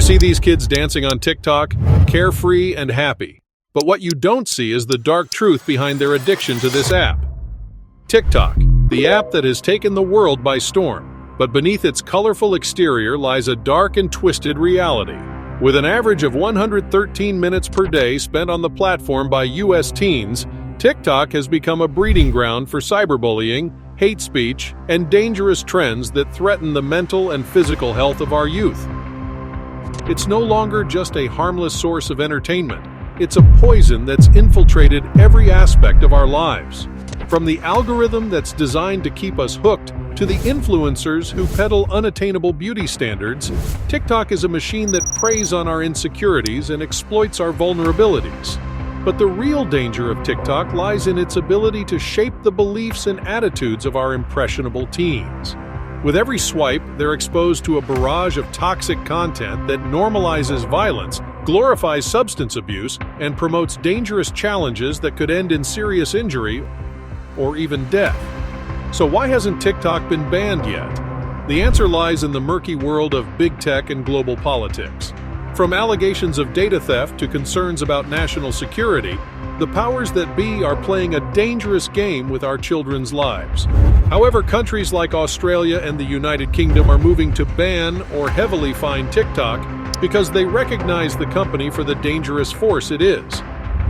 see these kids dancing on TikTok? Carefree and happy. But what you don't see is the dark truth behind their addiction to this app. TikTok, the app that has taken the world by storm. But beneath its colorful exterior lies a dark and twisted reality. With an average of 113 minutes per day spent on the platform by U.S. teens, TikTok has become a breeding ground for cyberbullying, hate speech, and dangerous trends that threaten the mental and physical health of our youth. It's no longer just a harmless source of entertainment. It's a poison that's infiltrated every aspect of our lives. From the algorithm that's designed to keep us hooked to the influencers who peddle unattainable beauty standards, TikTok is a machine that preys on our insecurities and exploits our vulnerabilities. But the real danger of TikTok lies in its ability to shape the beliefs and attitudes of our impressionable teens. With every swipe, they're exposed to a barrage of toxic content that normalizes violence, glorifies substance abuse, and promotes dangerous challenges that could end in serious injury or even death. So why hasn't TikTok been banned yet? The answer lies in the murky world of big tech and global politics. From allegations of data theft to concerns about national security, the powers that be are playing a dangerous game with our children's lives. However, countries like Australia and the United Kingdom are moving to ban or heavily fine TikTok because they recognize the company for the dangerous force it is.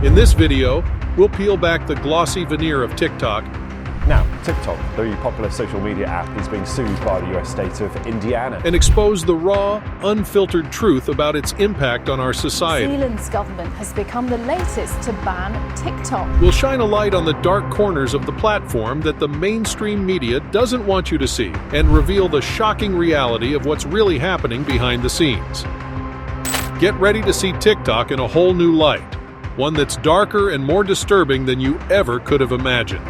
In this video, we'll peel back the glossy veneer of TikTok. Now, TikTok, the popular social media app, is being sued by the US state of Indiana And expose the raw, unfiltered truth about its impact on our society. New Zealand's government has become the latest to ban TikTok. We'll shine a light on the dark corners of the platform that the mainstream media doesn't want you to see, and reveal the shocking reality of what's really happening behind the scenes. Get ready to see TikTok in a whole new light, one that's darker and more disturbing than you ever could have imagined.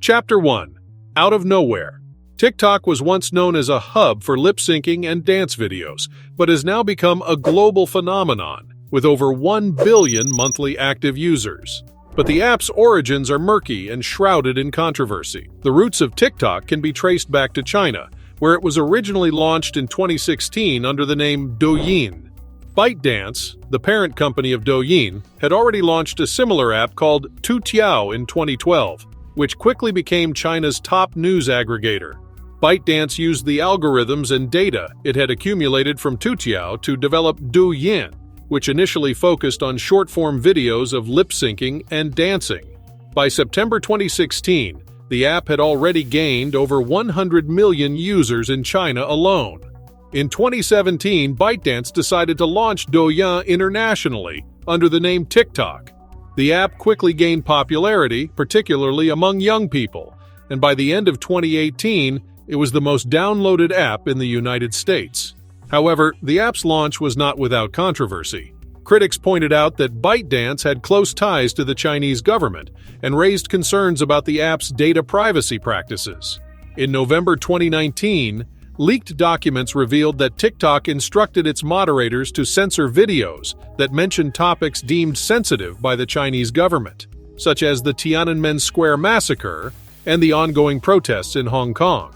Chapter 1. Out of nowhere. TikTok was once known as a hub for lip-syncing and dance videos, but has now become a global phenomenon, with over 1 billion monthly active users. But the app's origins are murky and shrouded in controversy. The roots of TikTok can be traced back to China, where it was originally launched in 2016 under the name Douyin. ByteDance, the parent company of Douyin, had already launched a similar app called Toutiao in 2012, which quickly became China's top news aggregator. ByteDance used the algorithms and data it had accumulated from Toutiao to develop Douyin, which initially focused on short-form videos of lip-syncing and dancing. By September 2016, the app had already gained over 100 million users in China alone. In 2017, ByteDance decided to launch Douyin internationally under the name TikTok. The app quickly gained popularity, particularly among young people, and by the end of 2018, it was the most downloaded app in the United States. However, the app's launch was not without controversy. Critics pointed out that ByteDance had close ties to the Chinese government and raised concerns about the app's data privacy practices. In November 2019, leaked documents revealed that TikTok instructed its moderators to censor videos that mentioned topics deemed sensitive by the Chinese government, such as the Tiananmen Square massacre and the ongoing protests in Hong Kong.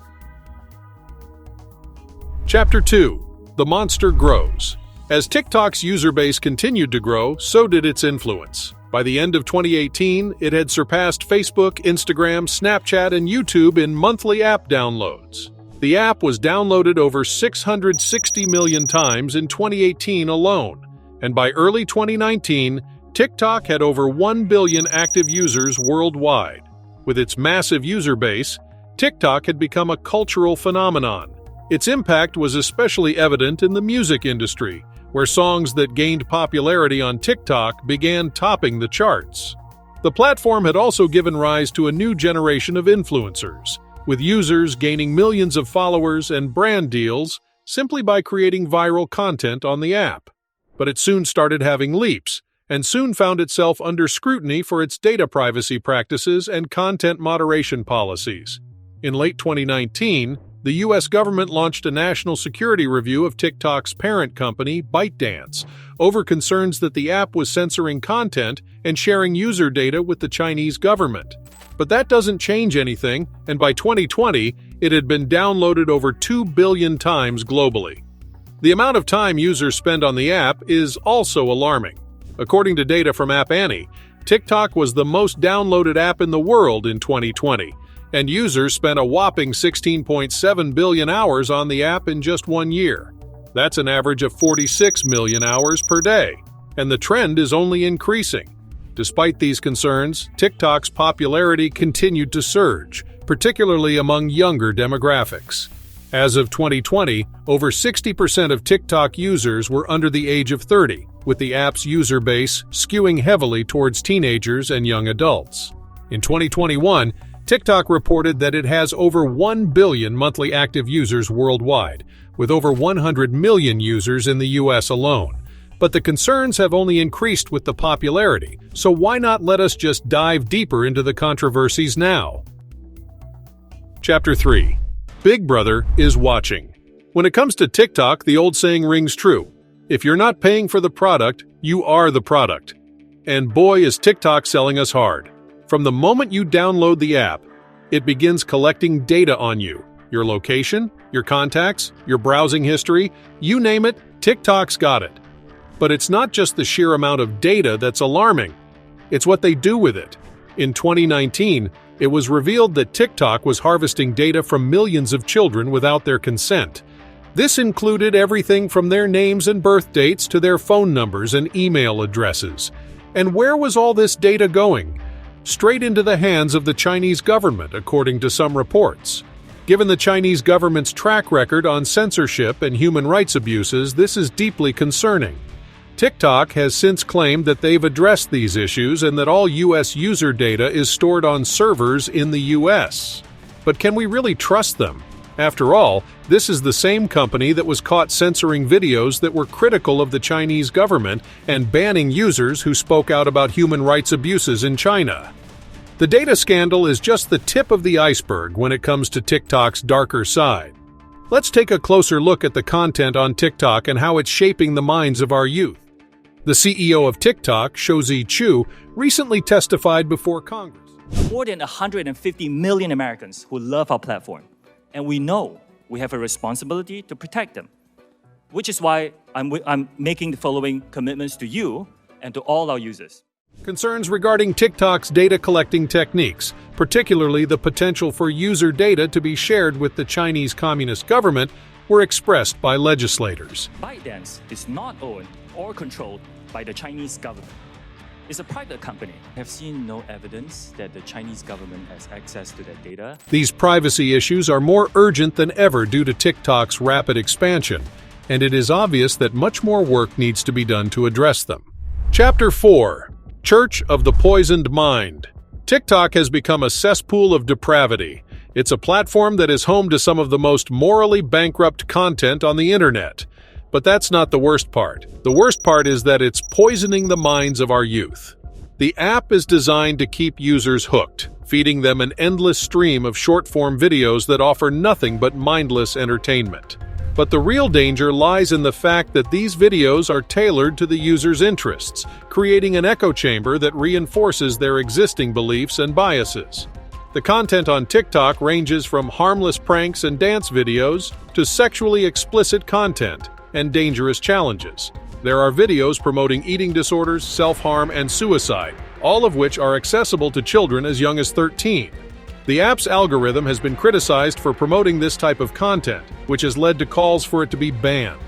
Chapter 2. The monster grows. As TikTok's user base continued to grow, so did its influence. By the end of 2018, it had surpassed Facebook, Instagram, Snapchat, and YouTube in monthly app downloads. The app was downloaded over 660 million times in 2018 alone, and by early 2019, TikTok had over 1 billion active users worldwide. With its massive user base, TikTok had become a cultural phenomenon. Its impact was especially evident in the music industry, where songs that gained popularity on TikTok began topping the charts. The platform had also given rise to a new generation of influencers, with users gaining millions of followers and brand deals simply by creating viral content on the app. But it soon started having leaks, and soon found itself under scrutiny for its data privacy practices and content moderation policies. In late 2019, the U.S. government launched a national security review of TikTok's parent company, ByteDance, over concerns that the app was censoring content and sharing user data with the Chinese government. But that doesn't change anything, and by 2020, it had been downloaded over 2 billion times globally. The amount of time users spend on the app is also alarming. According to data from App Annie, TikTok was the most downloaded app in the world in 2020, and users spent a whopping 16.7 billion hours on the app in just 1 year. That's an average of 46 million hours per day, and the trend is only increasing. Despite these concerns, TikTok's popularity continued to surge, particularly among younger demographics. As of 2020, over 60% of TikTok users were under the age of 30, with the app's user base skewing heavily towards teenagers and young adults. In 2021, TikTok reported that it has over 1 billion monthly active users worldwide, with over 100 million users in the US alone. But the concerns have only increased with the popularity, so why not let us just dive deeper into the controversies now? Chapter 3. Big Brother is watching. When it comes to TikTok, the old saying rings true. If you're not paying for the product, you are the product. And boy, is TikTok selling us hard. From the moment you download the app, it begins collecting data on you. Your location, your contacts, your browsing history, you name it, TikTok's got it. But it's not just the sheer amount of data that's alarming. It's what they do with it. In 2019, it was revealed that TikTok was harvesting data from millions of children without their consent. This included everything from their names and birth dates to their phone numbers and email addresses. And where was all this data going? Straight into the hands of the Chinese government, according to some reports. Given the Chinese government's track record on censorship and human rights abuses, this is deeply concerning. TikTok has since claimed that they've addressed these issues and that all U.S. user data is stored on servers in the U.S. But can we really trust them? After all, this is the same company that was caught censoring videos that were critical of the Chinese government and banning users who spoke out about human rights abuses in China. The data scandal is just the tip of the iceberg when it comes to TikTok's darker side. Let's take a closer look at the content on TikTok and how it's shaping the minds of our youth. The CEO of TikTok, Shouzi Chu, recently testified before Congress. More than 150 million Americans who love our platform, and we know we have a responsibility to protect them, which is why I'm making the following commitments to you and to all our users. Concerns regarding TikTok's data collecting techniques, particularly the potential for user data to be shared with the Chinese Communist government, were expressed by legislators. ByteDance is not owned or controlled by the Chinese government. It's a private company. I have seen no evidence that the Chinese government has access to that data. These privacy issues are more urgent than ever due to TikTok's rapid expansion, and it is obvious that much more work needs to be done to address them. Chapter 4. Church of the Poisoned Mind. TikTok has become a cesspool of depravity. It's a platform that is home to some of the most morally bankrupt content on the internet. But that's not the worst part. The worst part is that it's poisoning the minds of our youth. The app is designed to keep users hooked, feeding them an endless stream of short-form videos that offer nothing but mindless entertainment. But the real danger lies in the fact that these videos are tailored to the user's interests, creating an echo chamber that reinforces their existing beliefs and biases. The content on TikTok ranges from harmless pranks and dance videos to sexually explicit content and dangerous challenges. There are videos promoting eating disorders, self-harm, and suicide, all of which are accessible to children as young as 13. The app's algorithm has been criticized for promoting this type of content, which has led to calls for it to be banned.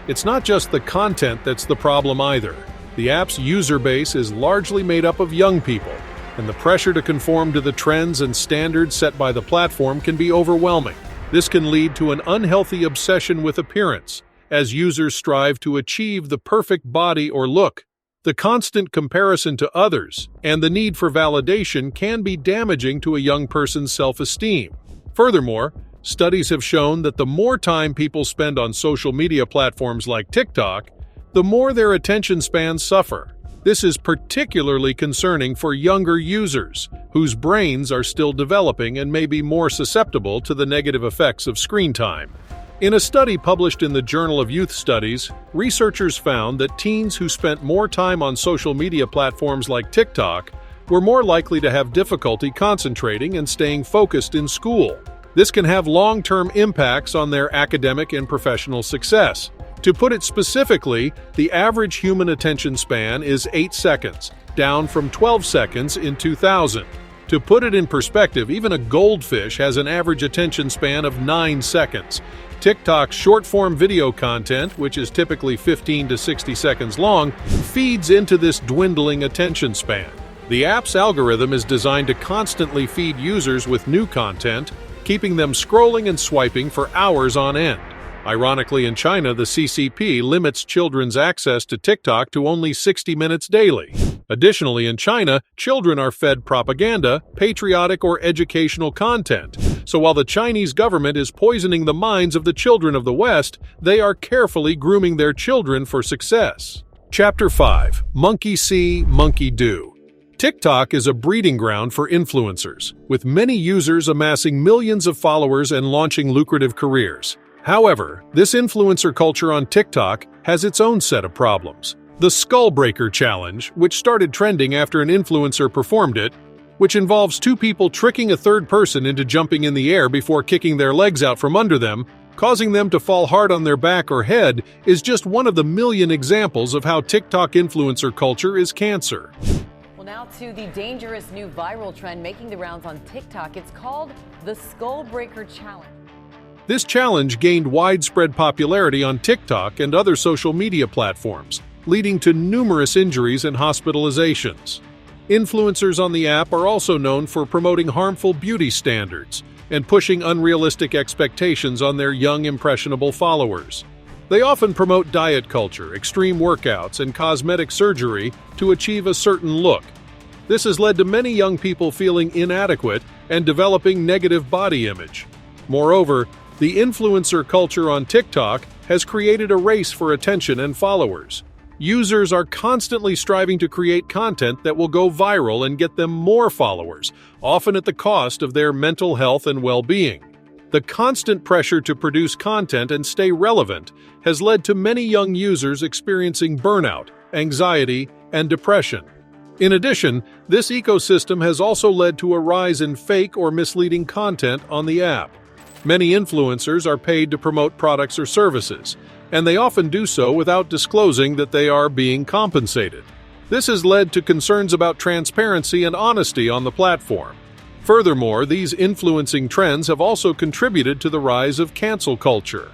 It's not just the content that's the problem either. The app's user base is largely made up of young people, and the pressure to conform to the trends and standards set by the platform can be overwhelming. This can lead to an unhealthy obsession with appearance, as users strive to achieve the perfect body or look. The constant comparison to others and the need for validation can be damaging to a young person's self-esteem. Furthermore, studies have shown that the more time people spend on social media platforms like TikTok, the more their attention spans suffer. This is particularly concerning for younger users, whose brains are still developing and may be more susceptible to the negative effects of screen time. In a study published in the Journal of Youth Studies, researchers found that teens who spent more time on social media platforms like TikTok we're more likely to have difficulty concentrating and staying focused in school. This can have long-term impacts on their academic and professional success. To put it specifically, the average human attention span is 8 seconds, down from 12 seconds in 2000. To put it in perspective, even a goldfish has an average attention span of 9 seconds. TikTok's short-form video content, which is typically 15 to 60 seconds long, feeds into this dwindling attention span. The app's algorithm is designed to constantly feed users with new content, keeping them scrolling and swiping for hours on end. Ironically, in China, the CCP limits children's access to TikTok to only 60 minutes daily. Additionally, in China, children are fed propaganda, patriotic or educational content. So while the Chinese government is poisoning the minds of the children of the West, they are carefully grooming their children for success. Chapter 5. Monkey See, Monkey Do. TikTok is a breeding ground for influencers, with many users amassing millions of followers and launching lucrative careers. However, this influencer culture on TikTok has its own set of problems. The Skull Breaker Challenge, which started trending after an influencer performed it, which involves two people tricking a third person into jumping in the air before kicking their legs out from under them, causing them to fall hard on their back or head, is just one of the million examples of how TikTok influencer culture is cancer. Well, now to the dangerous new viral trend making the rounds on TikTok. It's called the Skull Breaker Challenge. This challenge gained widespread popularity on TikTok and other social media platforms, leading to numerous injuries and hospitalizations. Influencers on the app are also known for promoting harmful beauty standards and pushing unrealistic expectations on their young, impressionable followers. They often promote diet culture, extreme workouts, and cosmetic surgery to achieve a certain look. This has led to many young people feeling inadequate and developing negative body image. Moreover, the influencer culture on TikTok has created a race for attention and followers. Users are constantly striving to create content that will go viral and get them more followers, often at the cost of their mental health and well-being. The constant pressure to produce content and stay relevant has led to many young users experiencing burnout, anxiety, and depression. In addition, this ecosystem has also led to a rise in fake or misleading content on the app. Many influencers are paid to promote products or services, and they often do so without disclosing that they are being compensated. This has led to concerns about transparency and honesty on the platform. Furthermore, these influencing trends have also contributed to the rise of cancel culture.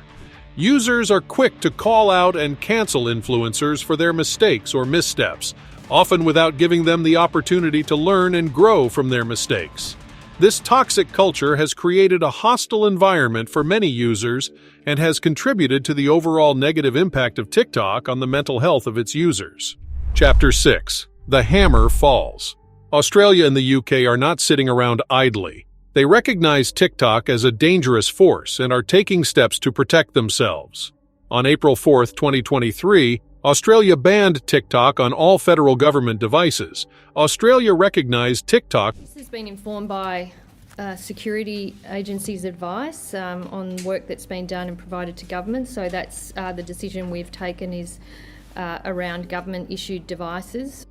Users are quick to call out and cancel influencers for their mistakes or missteps, often without giving them the opportunity to learn and grow from their mistakes. This toxic culture has created a hostile environment for many users and has contributed to the overall negative impact of TikTok on the mental health of its users. Chapter 6. The Hammer Falls. Australia and the UK are not sitting around idly. They recognize TikTok as a dangerous force and are taking steps to protect themselves. On April 4, 2023, Australia banned TikTok on all federal government devices. Australia recognized TikTok. This has been informed by security agencies' advice on work that's been done and provided to government. So that's the decision we've taken is around government-issued devices.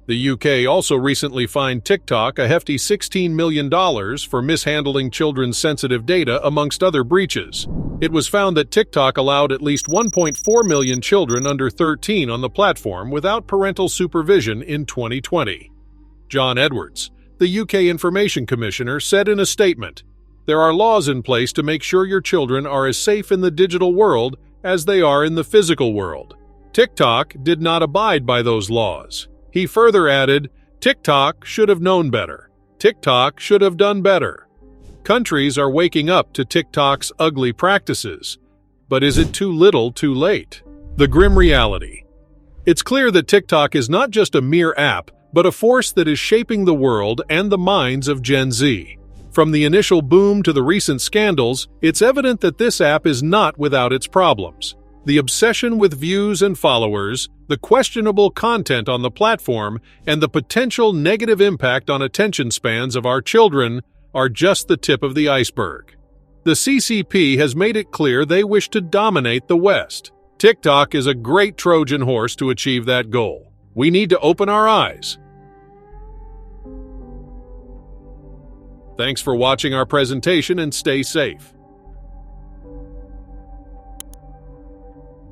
The UK also recently fined TikTok a hefty $16 million for mishandling children's sensitive data, amongst other breaches. It was found that TikTok allowed at least 1.4 million children under 13 on the platform without parental supervision in 2020. John Edwards, the UK Information Commissioner, said in a statement, "There are laws in place to make sure your children are as safe in the digital world as they are in the physical world. TikTok did not abide by those laws." He further added, "TikTok should have known better. TikTok should have done better." Countries are waking up to TikTok's ugly practices. But is it too little too late? The grim reality. It's clear that TikTok is not just a mere app, but a force that is shaping the world and the minds of Gen Z. From the initial boom to the recent scandals, it's evident that this app is not without its problems. The obsession with views and followers, the questionable content on the platform, and the potential negative impact on attention spans of our children are just the tip of the iceberg. The CCP has made it clear they wish to dominate the West. TikTok is a great Trojan horse to achieve that goal. We need to open our eyes. Thanks for watching our presentation and stay safe.